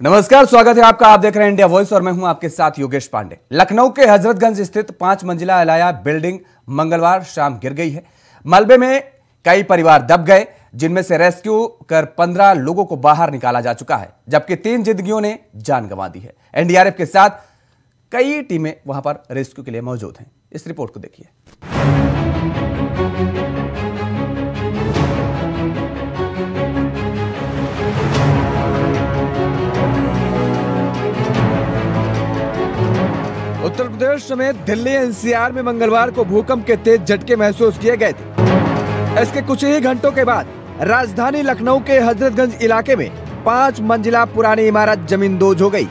नमस्कार, स्वागत है आपका। आप देख रहे हैं इंडिया वॉइस और मैं हूं आपके साथ योगेश पांडे। लखनऊ के हजरतगंज स्थित 5 मंजिला अलाया बिल्डिंग मंगलवार शाम गिर गई है। मलबे में कई परिवार दब गए, जिनमें से रेस्क्यू कर 15 लोगों को बाहर निकाला जा चुका है, जबकि 3 जिंदगियों ने जान गंवा दी है। एनडीआरएफ के साथ कई टीमें वहां पर रेस्क्यू के लिए मौजूद हैं। इस रिपोर्ट को देखिए। उत्तर प्रदेश समेत दिल्ली एनसीआर में मंगलवार को भूकंप के तेज झटके महसूस किए गए थे। इसके कुछ ही घंटों के बाद राजधानी लखनऊ के हजरतगंज इलाके में 5 मंजिला पुरानी इमारत जमींदोज हो गई।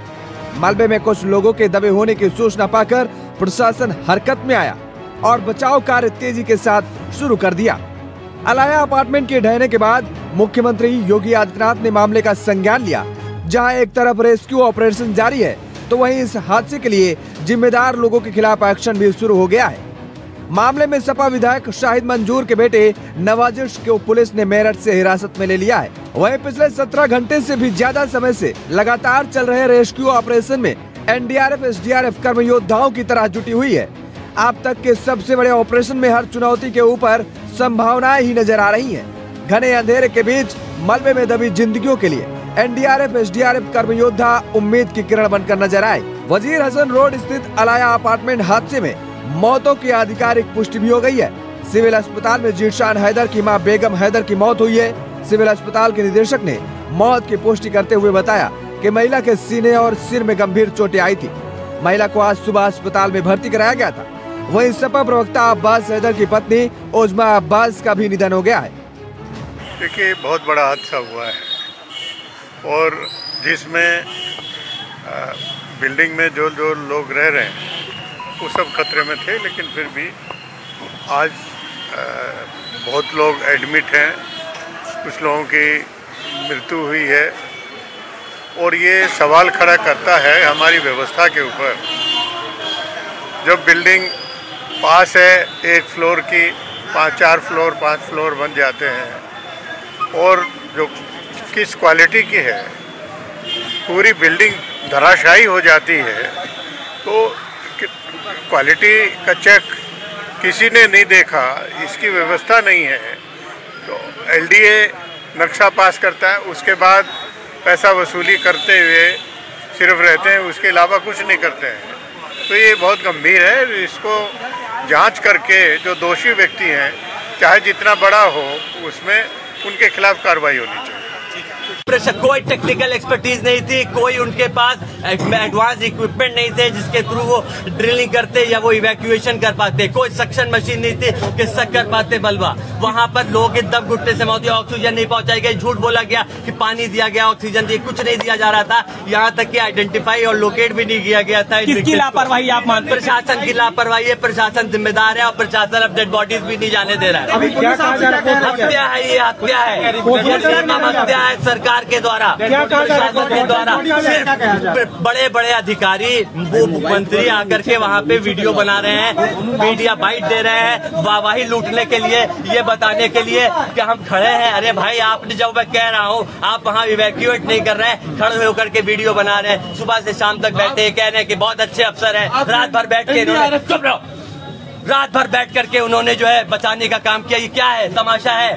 मलबे में कुछ लोगों के दबे होने की सूचना पाकर प्रशासन हरकत में आया और बचाव कार्य तेजी के साथ शुरू कर दिया। अलाया अपार्टमेंट के ढहने के बाद मुख्यमंत्री योगी आदित्यनाथ ने मामले का संज्ञान लिया। जहां एक तरफ रेस्क्यू ऑपरेशन जारी है, तो वहीं इस हादसे के लिए जिम्मेदार लोगों के खिलाफ एक्शन भी शुरू हो गया है। मामले में सपा विधायक शाहिद मंजूर के बेटे नवाजिश को पुलिस ने मेरठ से हिरासत में ले लिया है। वहीं पिछले 17 घंटे से भी ज्यादा समय से लगातार चल रहे रेस्क्यू ऑपरेशन में एनडीआरएफ एसडीआरएफ कर्म योद्धाओं की तरह जुटी हुई है। अब तक के सबसे बड़े ऑपरेशन में हर चुनौती के ऊपर संभावनाएं ही नजर आ रही हैं। घने अंधेरे के बीच मलबे में दबी जिंदगियों के लिए एनडीआरएफ एसडीआरएफ कर्म योद्धा उम्मीद की किरण बनकर नजर आए। वजीर हसन रोड स्थित अलाया अपार्टमेंट हादसे में मौतों की आधिकारिक पुष्टि भी हो गई है। सिविल अस्पताल में जीशान हैदर की मां बेगम हैदर की मौत हुई है। सिविल अस्पताल के निदेशक ने मौत की पुष्टि करते हुए बताया कि महिला के सीने और सिर में गंभीर चोटें आई थी। महिला को आज सुबह अस्पताल में भर्ती कराया गया था। वहीं सपा प्रवक्ता अब्बास हैदर की पत्नी उजमा अब्बास का भी निधन हो गया है। देखिए, बहुत बड़ा हादसा हुआ है और जिसमें बिल्डिंग में जो लोग रह रहे हैं वो सब खतरे में थे, लेकिन फिर भी आज बहुत लोग एडमिट हैं, कुछ लोगों की मृत्यु हुई है और ये सवाल खड़ा करता है हमारी व्यवस्था के ऊपर। जब बिल्डिंग पास है, एक फ्लोर की 4 फ्लोर 5 फ्लोर बन जाते हैं और जो किस क्वालिटी की है, पूरी बिल्डिंग धराशायी हो जाती है, तो क्वालिटी का चेक किसी ने नहीं देखा, इसकी व्यवस्था नहीं है। तो एलडीए नक्शा पास करता है, उसके बाद पैसा वसूली करते हुए सिर्फ रहते हैं, उसके अलावा कुछ नहीं करते हैं। तो ये बहुत गंभीर है। इसको जांच करके जो दोषी व्यक्ति हैं, चाहे जितना बड़ा हो, उसमें उनके खिलाफ कार्रवाई होनी चाहिए। कोई टेक्निकल एक्सपर्टीज नहीं थी, कोई उनके पास एडवांस इक्विपमेंट नहीं थे जिसके थ्रू वो ड्रिलिंग करते या वो इवैक्यूएशन कर पाते। कोई सक्शन मशीन नहीं थी कि सक कर पाते मलबा। वहां पर लोगों के दम घुटने से मौत हुई, ऑक्सीजन नहीं पहुंचाई गई, झूठ बोला गया कि पानी दिया गया, ऑक्सीजन दिया, कुछ नहीं दिया जा रहा था। यहाँ तक कि आइडेंटिफाई और लोकेट भी नहीं किया गया था। किसकी लापरवाही आप मानते हैं? प्रशासन की लापरवाही है। प्रशासन जिम्मेदार है और प्रशासन अब डेड बॉडीज भी नहीं जाने दे रहा है। हत्या है, ये हत्या है, हत्या है सरकार के द्वारा, प्रशासन के द्वारा। सिर्फ बड़े बड़े अधिकारी, वो मुख्यमंत्री आकर के वहाँ पे वीडियो बना रहे हैं, मीडिया बाइट दे रहे हैं, वाहवाही लूटने के लिए, ये बताने के लिए कि हम खड़े हैं। अरे भाई, आपने जब मैं कह रहा हूँ, आप वहाँ इवैक्यूएट नहीं कर रहे हैं, खड़े होकर के वीडियो बना रहे हैं। सुबह से शाम तक बैठे कह रहे हैं कि बहुत अच्छे अफसर हैं। रात भर बैठ के चुप रहो, रात भर बैठ करके उन्होंने जो है बचाने का काम किया। ये क्या है? तमाशा है।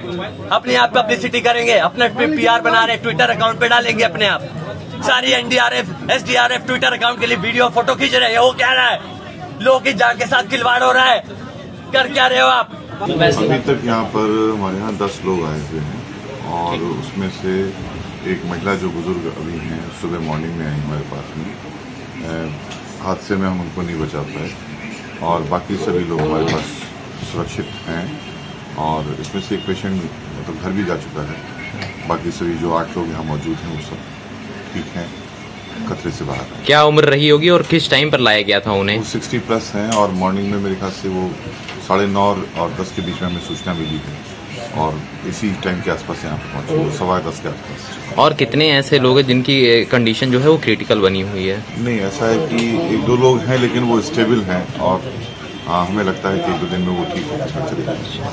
अपने आप पब्लिसिटी करेंगे, अपना पीआर बना रहे हैं, ट्विटर अकाउंट पे डालेंगे अपने आप। सारी एनडीआरएफ एसडीआरएफ ट्विटर अकाउंट के लिए वीडियो फोटो खींच रहे हैं। वो क्या रहा है? लोगों की जान के साथ खिलवाड़ हो रहा है। कर क्या रहे हो आप? अभी तक यहाँ पर हमारे यहाँ 10 लोग आए हुए हैं और उसमें से एक महिला जो बुजुर्ग अभी हैं, सुबह मॉर्निंग में आई हमारे पास में। हादसे में हम उनको नहीं बचा पाए और बाकी सभी लोग हमारे पास सुरक्षित हैं और इसमें से एक पेशेंट मतलब घर भी जा चुका है। बाकी सभी जो 8 लोग यहाँ मौजूद हैं वो सब ठीक हैं, खतरे से बाहर हैं। क्या उम्र रही होगी और किस टाइम पर लाया गया था उन्हें? वो 60 प्लस हैं और मॉर्निंग में मेरे ख्याल से वो 9:30 और 10 के बीच में हमें सूचना मिली है और इसी टाइम के आसपास यहाँ पर पहुँचे, 10:15 के आसपास। और कितने ऐसे लोग हैं जिनकी कंडीशन जो है वो क्रिटिकल बनी हुई है? नहीं, ऐसा है कि 1-2 लोग हैं लेकिन वो स्टेबल हैं और हमें लगता है कि 1-2 दिन में वो ठीक हो जाएगा।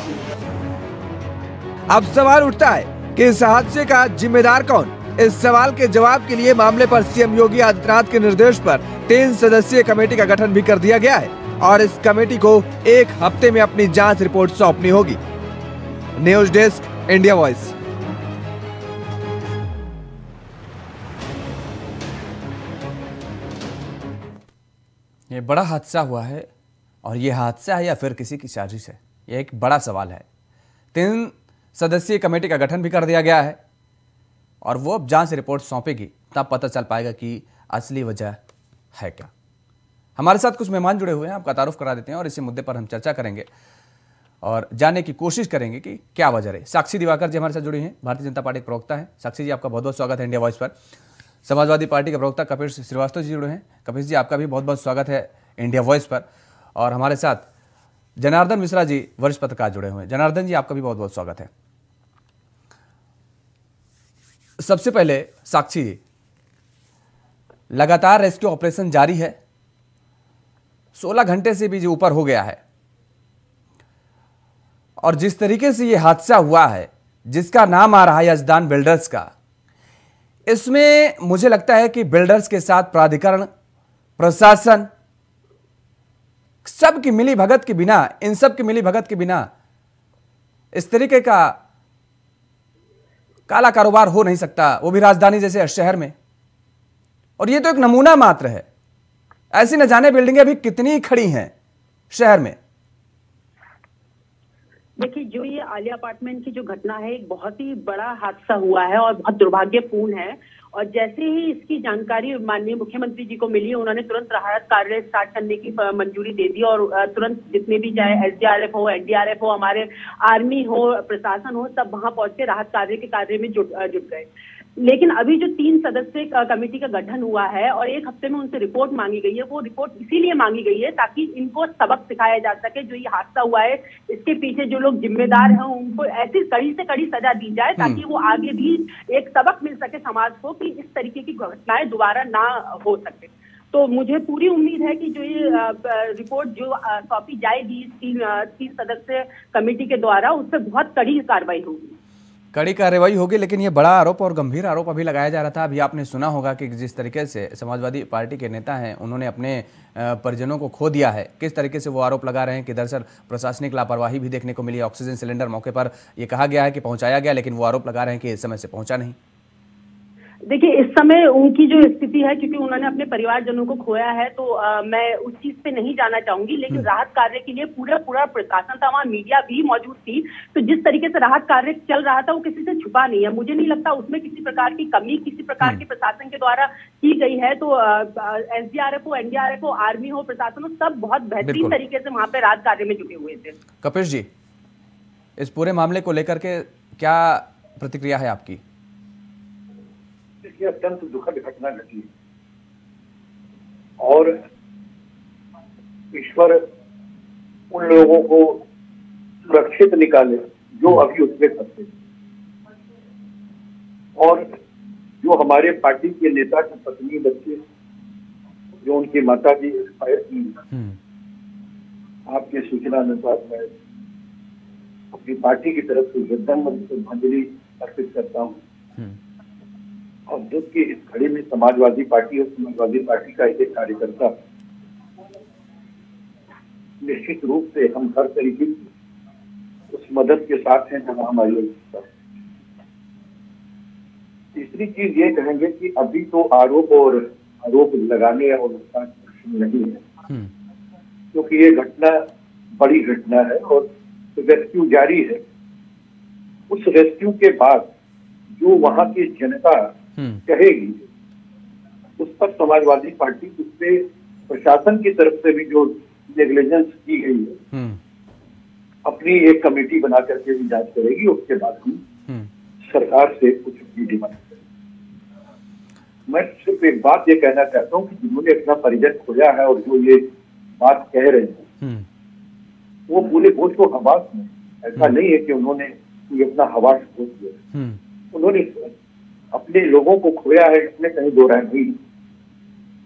अब सवाल उठता है कि इस हादसे का जिम्मेदार कौन? इस सवाल के जवाब के लिए मामले पर सीएम योगी आदित्यनाथ के निर्देश पर 3 सदस्यीय कमेटी का गठन भी कर दिया गया है और इस कमेटी को 1 हफ्ते में अपनी जांच रिपोर्ट सौंपनी होगी। News desk, India voice. ये बड़ा हादसा हुआ है और ये हादसा है या फिर किसी की साजिश है, ये एक बड़ा सवाल है। 3 सदस्यीय कमेटी का गठन भी कर दिया गया है और वो अब जांच रिपोर्ट सौंपेगी, तब पता चल पाएगा कि असली वजह है क्या। हमारे साथ कुछ मेहमान जुड़े हुए हैं, आपका तारुफ करा देते हैं और इसी मुद्दे पर हम चर्चा करेंगे और जानने की कोशिश करेंगे कि क्या वजह रही। साक्षी दिवाकर जी हमारे साथ जुड़ी हैं, भारतीय जनता पार्टी के प्रवक्ता हैं। साक्षी जी, आपका बहुत बहुत स्वागत है इंडिया वॉइस पर। समाजवादी पार्टी के प्रवक्ता कपिश श्रीवास्तव जी जुड़े हैं। कपिश जी, आपका भी बहुत बहुत स्वागत है इंडिया वॉइस पर। और हमारे साथ जनार्दन मिश्रा जी, वरिष्ठ पत्रकार जुड़े हुए हैं। जनार्दन जी, आपका भी बहुत बहुत स्वागत है। सबसे पहले साक्षी जी, लगातार रेस्क्यू ऑपरेशन जारी है, 16 घंटे से भी ऊपर हो गया है और जिस तरीके से यह हादसा हुआ है, जिसका नाम आ रहा है यजदान बिल्डर्स का, इसमें मुझे लगता है कि बिल्डर्स के साथ प्राधिकरण, प्रशासन, सबकी मिली भगत के बिना, इन सब की मिली भगत के बिना इस तरीके का काला कारोबार हो नहीं सकता, वो भी राजधानी जैसे शहर में। और ये तो एक नमूना मात्र है, ऐसी न जाने बिल्डिंगें अभी कितनी खड़ी हैं शहर में। देखिए, जो ये आलिया अपार्टमेंट की जो घटना है, एक बहुत ही बड़ा हादसा हुआ है और बहुत दुर्भाग्यपूर्ण है। और जैसे ही इसकी जानकारी माननीय मुख्यमंत्री जी को मिली, उन्होंने तुरंत राहत कार्य स्टार्ट करने की मंजूरी दे दी और तुरंत जितने भी चाहे एसडीआरएफ हो, एनडीआरएफ हो, हमारे आर्मी हो, प्रशासन हो, सब वहां पहुंच के राहत कार्य में जुट गए। लेकिन अभी जो 3 सदस्यीय कमेटी का गठन हुआ है और 1 हफ्ते में उनसे रिपोर्ट मांगी गई है, वो रिपोर्ट इसीलिए मांगी गई है ताकि इनको सबक सिखाया जा सके। जो ये हादसा हुआ है, इसके पीछे जो लोग जिम्मेदार हैं, उनको ऐसी कड़ी से कड़ी सजा दी जाए ताकि वो आगे भी एक सबक मिल सके समाज को कि इस तरीके की घटनाएं दोबारा ना हो सके। तो मुझे पूरी उम्मीद है कि जो ये रिपोर्ट जो सौंपी जाएगी 3 सदस्यीय कमेटी के द्वारा, उससे बहुत कड़ी कार्रवाई होगी, कड़ी कार्रवाई होगी। लेकिन ये बड़ा आरोप और गंभीर आरोप अभी लगाया जा रहा था। अभी आपने सुना होगा कि जिस तरीके से समाजवादी पार्टी के नेता हैं, उन्होंने अपने परिजनों को खो दिया है, किस तरीके से वो आरोप लगा रहे हैं कि दरअसल प्रशासनिक लापरवाही भी देखने को मिली। ऑक्सीजन सिलेंडर मौके पर ये कहा गया है कि पहुंचाया गया, लेकिन वो आरोप लगा रहे हैं कि इस समय से पहुंचा नहीं। देखिए, इस समय उनकी जो स्थिति है, क्योंकि उन्होंने अपने परिवारजनों को खोया है, तो मैं उस चीज पे नहीं जाना चाहूंगी। लेकिन राहत कार्य के लिए पूरा प्रशासन था, वहाँ मीडिया भी मौजूद थी। तो जिस तरीके से राहत कार्य चल रहा था, वो किसी से छुपा नहीं है। मुझे नहीं लगता उसमें किसी प्रकार की कमी किसी प्रकार के प्रशासन के द्वारा की गई है। तो एसडीआरएफ हो, एनडीआरएफ हो, आर्मी हो, प्रशासन हो, सब बहुत बेहतरीन तरीके से वहां पे राहत कार्य में जुटे हुए थे। कपिश जी, इस पूरे मामले को लेकर के क्या प्रतिक्रिया है आपकी? ये अत्यंत दुखद घटना घटी और ईश्वर उन लोगों को सुरक्षित निकाले जो अभी उसमें फंसे। और जो हमारे पार्टी के नेता की पत्नी, बच्चे, जो उनकी माता जी एक्सपायर की, आपके सूचना अनुसार मैं अपनी पार्टी की तरफ से श्रद्धांजलि अर्पित करता हूँ। और दुख की इस घड़ी में समाजवादी पार्टी और समाजवादी पार्टी का एक कार्यकर्ता, निश्चित रूप से हम हर तरीके की उस मदद के साथ हैं जहां हमारी आवश्यकता है। तीसरी चीज ये कहेंगे कि अभी तो आरोप लगाने और उसका नहीं है, क्योंकि ये घटना बड़ी घटना है और रेस्क्यू जारी है। उस रेस्क्यू के बाद जो वहां की जनता कहेगी, उस पर समाजवादी पार्टी, उस पे प्रशासन की तरफ से भी जो नेग्लिजेंस की गई है, अपनी एक कमेटी बना करके भी जांच करेगी। उसके बाद हम सरकार से कुछ भी डिमांड करेंगे। मैं सिर्फ एक बात ये कहना चाहता हूँ कि जिन्होंने अपना परिजन खोया है और जो ये बात कह रहे हैं, वो पूरे बोझ को हवास में, ऐसा नहीं है कि उन्होंने अपना हवास खो दिया, उन्होंने अपने लोगों को खोया है, इसमें कहीं दो राय नहीं।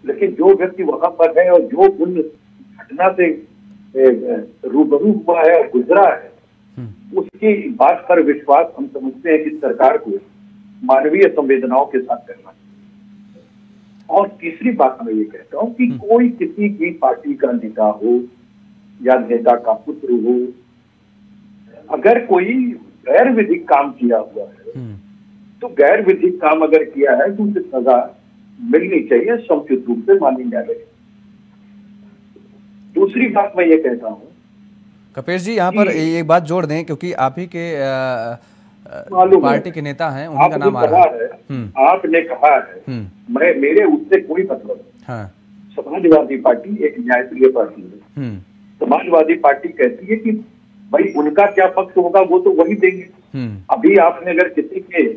लेकिन जो व्यक्ति वहां पर है और जो उन घटना से रूबरू हुआ है और गुजरा है, उसकी बात पर विश्वास हम समझते हैं कि सरकार को मानवीय संवेदनाओं के साथ करना चाहिए। और तीसरी बात मैं ये कहता हूँ कि कोई किसी की पार्टी का नेता हो या नेता का पुत्र हो, अगर कोई गैर विधिक काम किया हुआ है तो गैर विधिक काम अगर किया है तो उसे सजा मिलनी चाहिए, समुचित रूप से मानी जाए। दूसरी बात मैं ये कहता हूँ कपिश जी, यहाँ पर एक बात जोड़ दें, क्योंकि आप ही के पार्टी के नेता हैं, उन्हीं का नाम आ रहा है। आपने कहा है, मेरे उससे कोई मतलब नहीं। हाँ। समाजवादी पार्टी एक न्यायप्रिय पार्टी है। समाजवादी पार्टी कहती है कि भाई उनका क्या पक्ष होगा वो तो वही देंगे। अभी आपने अगर किसी के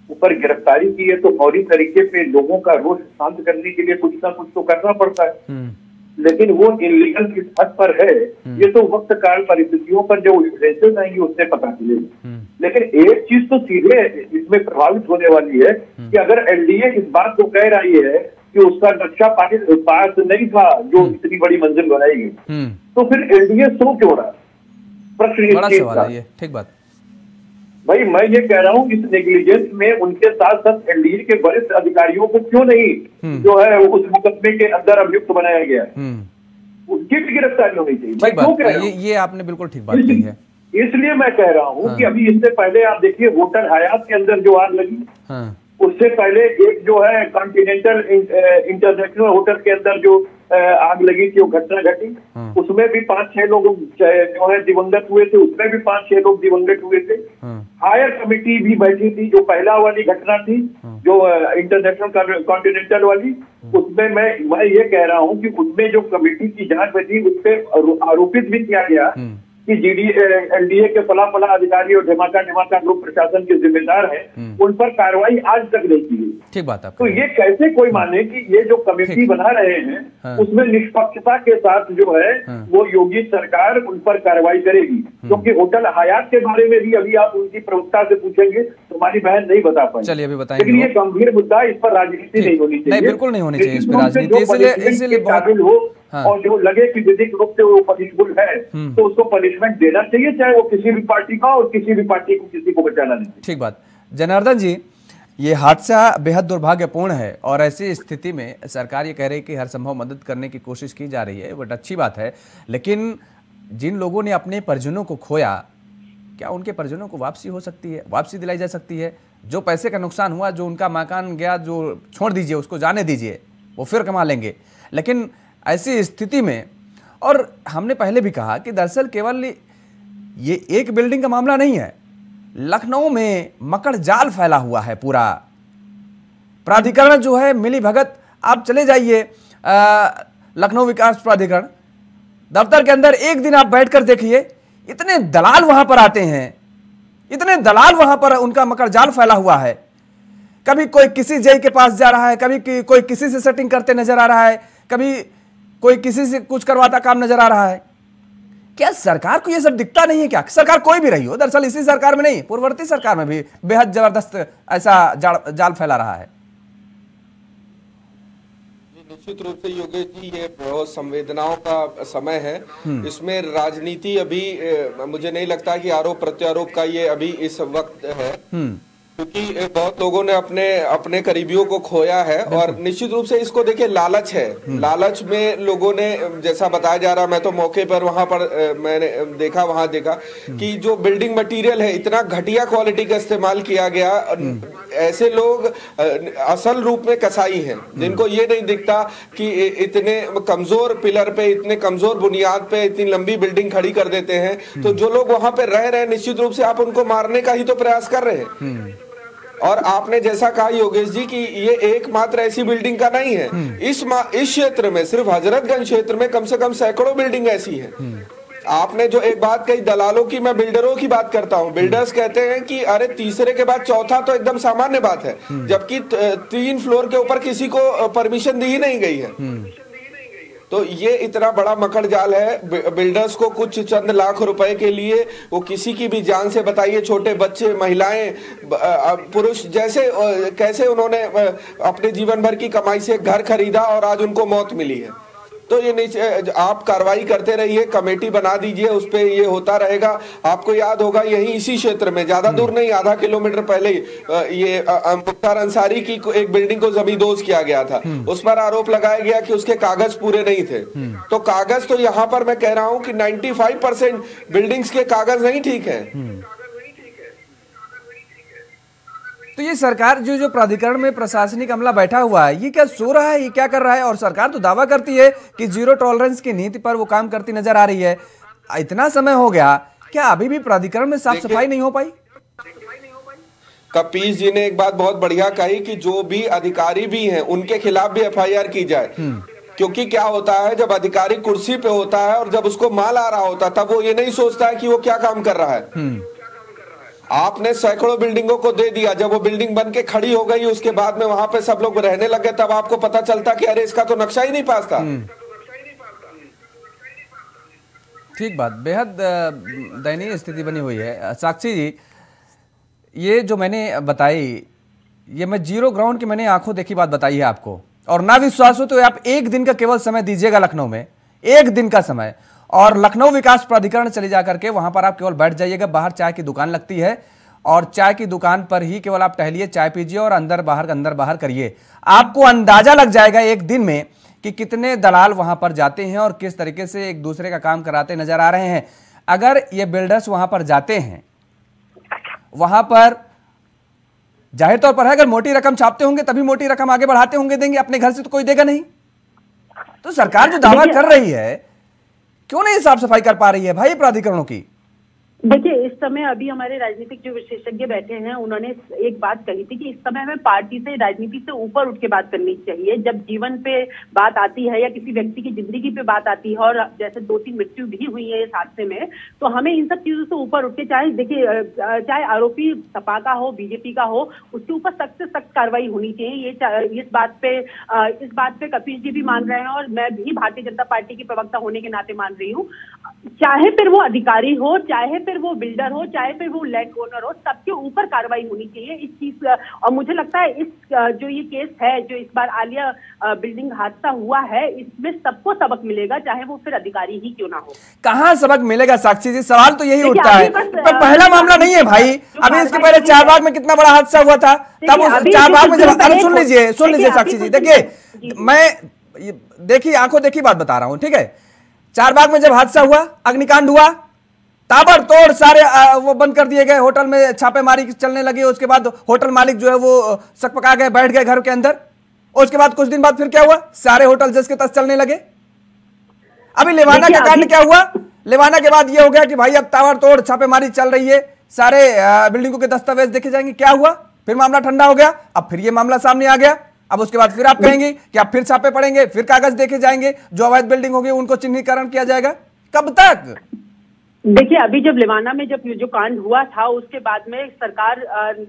ऊपर गिरफ्तारी की है तो फौरी तरीके पे लोगों का रोष शांत करने के लिए कुछ ना कुछ तो करना पड़ता है, लेकिन वो इनलीगल किस हद पर है ये तो वक्त काल परिस्थितियों पर जो एविडेंसेस आएंगे उससे पता चलेगा। लेकिन एक चीज तो सीधे इसमें प्रभावित होने वाली है कि अगर एनडीए इस बात को कह रही है कि उसका नक्शा पास नहीं था जो इतनी बड़ी मंजिल बनाई गई, तो फिर एनडीए सो क्यों रहा? प्रश्न बड़ा सवाल है ये। ठीक बात भाई, मैं ये कह रहा हूँ इस नेग्लिजेंस में उनके साथ साथ एनडीए के वरिष्ठ अधिकारियों को क्यों नहीं जो है उस मुकदमे के अंदर अभियुक्त बनाया गया, उनकी भी गिरफ्तारी होनी चाहिए। ये आपने बिल्कुल ठीक बात कही है। इसलिए मैं कह रहा हूँ कि अभी इससे पहले आप देखिए होटल हयात के अंदर जो आग लगी, उससे पहले एक जो है कॉन्टिनेंटल इंटरनेशनल होटल के अंदर जो आग लगी थी, वो घटना घटी, उसमें भी 5-6 लोग जो है दिवंगत हुए थे, उसमें भी 5-6 लोग दिवंगत हुए थे। हायर कमेटी भी बैठी थी, जो पहला वाली घटना थी जो इंटरनेशनल कॉन्टिनेंटल वाली, उसमें मैं ये कह रहा हूँ कि उसमें जो कमेटी की जांच में थी उस पर आरोपित भी किया गया कि एनडीए के फला अधिकारी और ढमाका ग्रुप प्रशासन के जिम्मेदार हैं, उन पर कार्रवाई आज तक नहीं की गई। ठीक बात है। तो ये कैसे कोई माने कि ये जो कमेटी बना रहे हैं उसमें निष्पक्षता के साथ जो है वो योगी सरकार उन पर कार्रवाई करेगी? क्योंकि होटल हयात के बारे में भी अभी आप उनकी प्रवक्ता से पूछेंगे तो हमारी बहन नहीं बता पाएंगे। चलिए अभी बताएंगे। लेकिन ये गंभीर मुद्दा, इस पर राजनीति नहीं होनी चाहिए। नहीं, बिल्कुल नहीं होनी चाहिए इस पर राजनीति, इसलिए काबिल हो और जो लगे कि विधिक रूप से वो पनिशबल है तो उसको पनिशमेंट देना चाहिए, चाहे वो किसी भी पार्टी का, और किसी भी पार्टी को किसी को बचाना नहीं। ठीक बात। जनार्दन जी, ये हादसा बेहद दुर्भाग्यपूर्ण है और ऐसी स्थिति में सरकार ये कह रही है कि हर संभव मदद करने की कोशिश की जा रही है, बट अच्छी बात है। लेकिन जिन लोगों ने अपने परिजनों को खोया, क्या उनके परिजनों को वापसी हो सकती है, वापसी दिलाई जा सकती है? जो पैसे का नुकसान हुआ, जो उनका मकान गया, जो छोड़ दीजिए, उसको जाने दीजिए, वो फिर कमा लेंगे। लेकिन ऐसी स्थिति में, और हमने पहले भी कहा कि दरअसल केवल ये एक बिल्डिंग का मामला नहीं है, लखनऊ में मकड़ जाल फैला हुआ है। पूरा प्राधिकरण जो है मिली भगत, आप चले जाइए लखनऊ विकास प्राधिकरण दफ्तर के अंदर, एक दिन आप बैठकर देखिए, इतने दलाल वहां पर आते हैं, इतने दलाल वहां पर उनका मकड़ जाल फैला हुआ है। कभी कोई किसी जेई के पास जा रहा है, कभी कोई किसी से सेटिंग करते नजर आ रहा है, कभी कोई किसी से कुछ करवाता काम नजर आ रहा है। क्या सरकार को यह सब दिखता नहीं है क्या? सरकार कोई भी रही हो, दरअसल इसी सरकार में नहीं, पूर्ववर्ती सरकार में भी बेहद जबरदस्त ऐसा जाल फैला रहा है। निश्चित रूप से योगेश जी, ये बहुत संवेदनाओं का समय है। इसमें राजनीति अभी मुझे नहीं लगता कि आरोप प्रत्यारोप का ये अभी इस वक्त है, क्योंकि बहुत लोगों ने अपने करीबियों को खोया है। और निश्चित रूप से इसको देखिए, लालच है। लालच में लोगों ने, जैसा बताया जा रहा, मैं तो मौके पर वहां पर मैंने देखा कि जो बिल्डिंग मटेरियल है इतना घटिया क्वालिटी का इस्तेमाल किया गया। ऐसे लोग असल रूप में कसाई हैं, जिनको ये नहीं दिखता कि इतने कमजोर पिलर पे, इतने कमजोर बुनियाद पे इतनी लंबी बिल्डिंग खड़ी कर देते हैं। तो जो लोग वहां पे रह रहे हैं, निश्चित रूप से आप उनको मारने का ही तो प्रयास कर रहे हैं। और आपने जैसा कहा योगेश जी कि ये एकमात्र ऐसी बिल्डिंग का नहीं है। इस क्षेत्र में, सिर्फ हजरतगंज क्षेत्र में कम से कम सैकड़ों बिल्डिंग ऐसी है। आपने जो एक बात कही दलालों की, मैं बिल्डरों की बात करता हूं। बिल्डर्स कहते हैं कि अरे तीसरे के बाद चौथा तो एकदम सामान्य बात है, जबकि 3 फ्लोर के ऊपर किसी को परमिशन दी ही नहीं गई है। तो ये इतना बड़ा मकड़ जाल है। बिल्डर्स को कुछ चंद लाख रुपए के लिए वो किसी की भी जान से, बताइए, छोटे बच्चे, महिलाएं, पुरुष, जैसे कैसे उन्होंने अपने जीवन भर की कमाई से घर खरीदा और आज उनको मौत मिली है। तो ये नहीं, आप कार्रवाई करते रहिए, कमेटी बना दीजिए, उस पे ये होता रहेगा। आपको याद होगा यही इसी क्षेत्र में, ज्यादा दूर नहीं, आधा किलोमीटर पहले ये मुख्तार अंसारी की एक बिल्डिंग को जमींदोज किया गया था। उस पर आरोप लगाया गया कि उसके कागज पूरे नहीं थे। तो कागज तो यहाँ पर मैं कह रहा हूँ कि 95% बिल्डिंग्स के कागज नहीं ठीक है। तो ये सरकार जो प्राधिकरण में प्रशासनिक अमला बैठा हुआ है, ये क्या सो रहा है, ये क्या कर रहा है? और सरकार तो दावा करती है कि जीरो टॉलरेंस की नीति पर वो काम करती नजर आ रही है। इतना समय हो गया, क्या अभी भी प्राधिकरण में साफ सफाई नहीं हो पाई? कपीस जी ने एक बात बहुत बढ़िया कही कि जो भी अधिकारी भी हैं उनके खिलाफ भी FIR की जाए। क्योंकि क्या होता है, जब अधिकारी कुर्सी पे होता है और जब उसको माल आ रहा होता है, तब वो ये नहीं सोचता है कि वो क्या काम कर रहा है। आपने सैकड़ों बिल्डिंगों को दे दिया, जब वो बिल्डिंग बन के खड़ी हो गई, उसके बाद में वहां पे सब लोग रहने लगे, तब आपको पता चलता कि अरे इसका तो नक्शा ही नहीं पास था। ठीक बात, बेहद दयनीय स्थिति बनी हुई है। साक्षी जी, ये जो मैंने बताई, ये मैं जीरो ग्राउंड की मैंने आंखों देखी बात बताई है आपको, और ना विश्वास हो तो आप एक दिन का केवल समय दीजिएगा लखनऊ में, एक दिन का समय, और लखनऊ विकास प्राधिकरण चले जाकर के वहां पर आप केवल बैठ जाइएगा। बाहर चाय की दुकान लगती है और चाय की दुकान पर ही केवल आप टहलिए, चाय पीजिए और अंदर बाहर करिए। आपको अंदाजा लग जाएगा एक दिन में कि कितने दलाल वहां पर जाते हैं और किस तरीके से एक दूसरे का काम कराते नजर आ रहे हैं। अगर ये बिल्डर्स वहां पर जाते हैं, वहां पर जाहिर तौर पर है अगर मोटी रकम छापते होंगे तभी मोटी रकम आगे बढ़ाते होंगे, देंगे, अपने घर से तो कोई देगा नहीं। तो सरकार जो दावा कर रही है, क्यों नहीं साफ सफाई कर पा रही है भाई प्राधिकरणों की? देखिए, इस समय अभी हमारे राजनीतिक जो विशेषज्ञ बैठे हैं, उन्होंने एक बात कही थी कि इस समय हमें पार्टी से, राजनीति से ऊपर उठ के बात करनी चाहिए। जब जीवन पे बात आती है या किसी व्यक्ति की जिंदगी पे बात आती है, और जैसे 2-3 मृत्यु भी हुई है इस हादसे में, तो हमें इन सब चीजों से ऊपर उठ के, चाहे देखिए, चाहे आरोपी सपा का हो, बीजेपी का हो, उसके ऊपर सख्त से सख्त कार्रवाई होनी चाहिए। इस बात पे कपिल जी भी मान रहे हैं और मैं भी भारतीय जनता पार्टी की प्रवक्ता होने के नाते मान रही हूँ। चाहे फिर वो अधिकारी हो, चाहे फिर वो बिल्डर हो, चाहे फिर वो लैंड ओनर हो, सबके ऊपर कार्रवाई होनी चाहिए इस चीज। और मुझे लगता है इस जो ये केस है, जो इस बार आलिया बिल्डिंग हादसा हुआ है, इसमें सबको सबक मिलेगा, चाहे वो फिर अधिकारी ही क्यों ना हो। कहाँ सबक मिलेगा साक्षी जी? सवाल तो यही उठता है, पर पहला मामला नहीं है भाई। अभी इसके पहले चारबाग में कितना बड़ा हादसा हुआ था, तब उस चारबाग में जब, अरे सुन लीजिए साक्षी जी, देखिए मैं देखिए आंखों देखी बात बता रहा हूं, ठीक है। चारबाग में जब हादसा हुआ, अग्निकांड हुआ, ताबड़तोड़ सारे वो बंद कर दिए गए, होटल में छापेमारी चलने लगी। उसके बाद होटल मालिक जो है वो सकपका गए, बैठ गए घर के अंदर। उसके बाद कुछ दिन बाद फिर क्या हुआ, सारे होटल जस के तस चलने लगे। अभी लेवाना का कांड क्या हुआ, लेवाना के बाद ये हो गया कि भाई अब ताबड़तोड़ छापेमारी चल रही है, सारे बिल्डिंगों के दस्तावेज देखे जाएंगे। क्या हुआ, फिर मामला ठंडा हो गया, अब फिर ये मामला सामने आ गया। अब उसके बाद फिर आप कहेंगे कि अब फिर छापे पड़ेंगे, फिर कागज देखे जाएंगे, जो अवैध बिल्डिंग होगी उनको चिन्हीकरण किया जाएगा। कब तक? देखिए, अभी जब लेवाना में जब जो कांड हुआ था, उसके बाद में सरकार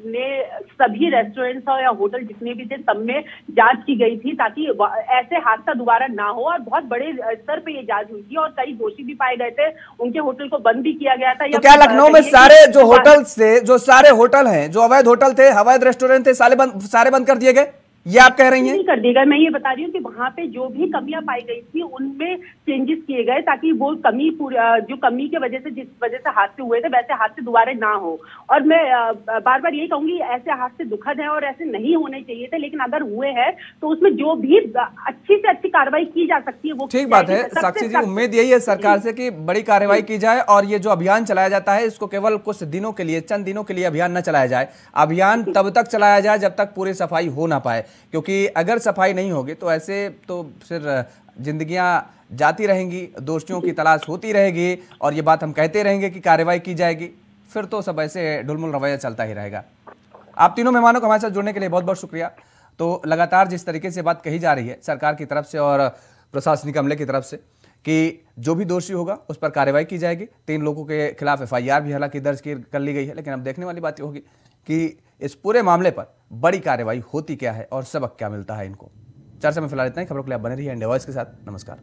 ने सभी रेस्टोरेंट्स या होटल जितने भी थे, सब में जांच की गई थी ताकि ऐसे हादसा दोबारा ना हो। और बहुत बड़े स्तर पे ये जांच हुई थी और कई दोषी भी पाए गए थे, उनके होटल को बंद भी किया गया था। तो क्या लखनऊ में सारे जो होटल से, जो सारे होटल हैं, जो अवैध होटल थे, अवैध रेस्टोरेंट थे, सारे बंद कर दिए गए? ये आप कह रही हैं? नहीं कर दिएगा, मैं ये बता रही हूँ कि वहां पे जो भी कमियां पाई गई थी उनमें चेंजेस किए गए ताकि वो कमी जो कमी के वजह से, जिस वजह से हादसे हुए थे, वैसे हादसे दोबारा ना हो। और मैं बार बार यही कहूंगी, ऐसे हादसे दुखद हैं और ऐसे नहीं होने चाहिए थे, लेकिन अगर हुए हैं तो उसमें जो भी अच्छी से अच्छी कार्रवाई की जा सकती है वो ठीक बात है। साक्षी जी, उम्मीद यही है सरकार से कि बड़ी कार्रवाई की जाए और ये जो अभियान चलाया जाता है इसको केवल कुछ दिनों के लिए, चंद दिनों के लिए अभियान न चलाया जाए। अभियान तब तक चलाया जाए जब तक पूरी सफाई हो ना पाए, क्योंकि अगर सफाई नहीं होगी तो ऐसे तो फिर जिंदगियां जाती रहेंगी, दोषियों की तलाश होती रहेगी और ये बात हम कहते रहेंगे कि कार्रवाई की जाएगी, फिर तो सब ऐसे ढुलमुल रवैया चलता ही रहेगा। आप तीनों मेहमानों को हमारे साथ जुड़ने के लिए बहुत बहुत शुक्रिया। तो लगातार जिस तरीके से बात कही जा रही है सरकार की तरफ से और प्रशासनिक अमले की तरफ से कि जो भी दोषी होगा उस पर कार्रवाई की जाएगी। 3 लोगों के खिलाफ FIR भी हालांकि दर्ज कर ली गई है, लेकिन अब देखने वाली बात ये होगी कि इस पूरे मामले पर बड़ी कार्रवाई होती क्या है और सबक क्या मिलता है इनको। चर्चा में फिलहाल इतना ही। खबरों के लिए आप बने रहिए इंडिया वॉइस के साथ। नमस्कार।